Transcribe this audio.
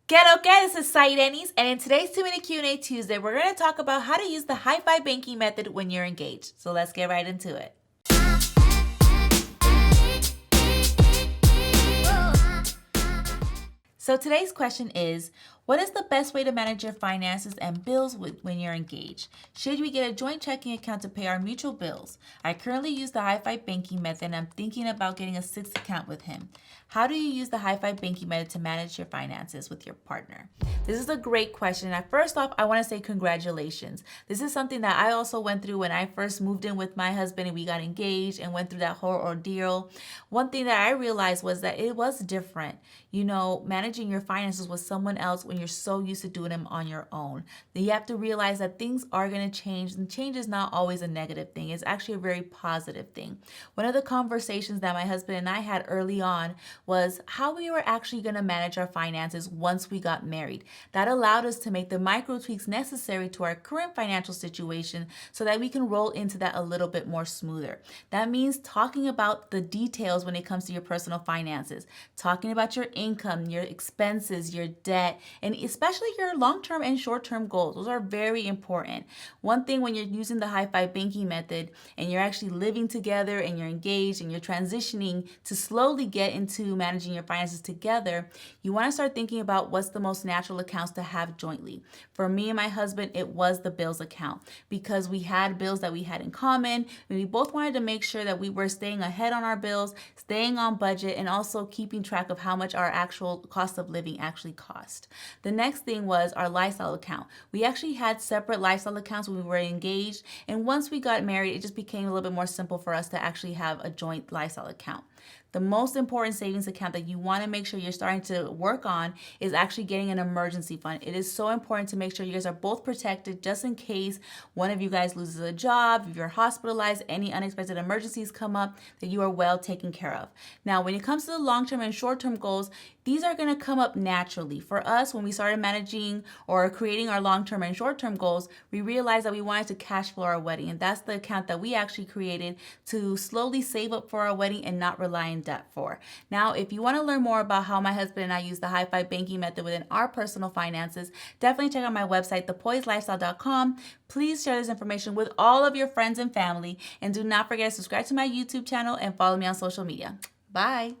Get okay, this is Said Ennis, and in today's 2-Minute Q&A Tuesday, we're going to talk about how to use the High-5 banking method when you're engaged. So let's get right into it. So today's question is, what is the best way to manage your finances and bills when you're engaged? Should we get a joint checking account to pay our mutual bills? I currently use the High-5 banking method and I'm thinking about getting a sixth account with him. How do you use the High-5 banking method to manage your finances with your partner? This is a great question. And first off, I want to say congratulations. This is something that I also went through when I first moved in with my husband and we got engaged and went through that whole ordeal. One thing that I realized was that it was different. Managing your finances with someone else when you're so used to doing them on your own. Then you have to realize that things are going to change, and change is not always a negative thing. It's actually a very positive thing. One of the conversations that my husband and I had early on was how we were actually going to manage our finances once we got married. That allowed us to make the micro tweaks necessary to our current financial situation so that we can roll into that a little bit more smoother. That means talking about the details when it comes to your personal finances, talking about your income, your expenses, your debt, and especially your long-term and short-term goals. Those are very important. One thing when you're using the High-5 banking method and you're actually living together and you're engaged and you're transitioning to slowly get into managing your finances together, you want to start thinking about what's the most natural accounts to have jointly. For me and my husband, it was the bills account because we had bills that we had in common, and we both wanted to make sure that we were staying ahead on our bills, staying on budget, and also keeping track of how much our actual cost of living actually cost. The next thing was our lifestyle account. We actually had separate lifestyle accounts when we were engaged, and once we got married, it just became a little bit more simple for us to actually have a joint lifestyle account. The most important savings account that you want to make sure you're starting to work on is actually getting an emergency fund. It is so important to make sure you guys are both protected just in case one of you guys loses a job, if you're hospitalized, any unexpected emergencies come up, that you are well taken care of. Now, when it comes to the long-term and short-term goals, these are going to come up naturally. For us, when we started managing or creating our long-term and short-term goals, we realized that we wanted to cash flow our wedding. And that's the account that we actually created to slowly save up for our wedding and not rely on debt for. Now, if you want to learn more about how my husband and I use the High-5 banking method within our personal finances, definitely check out my website, thepoisedlifestyle.com. Please share this information with all of your friends and family. And do not forget to subscribe to my YouTube channel and follow me on social media. Bye.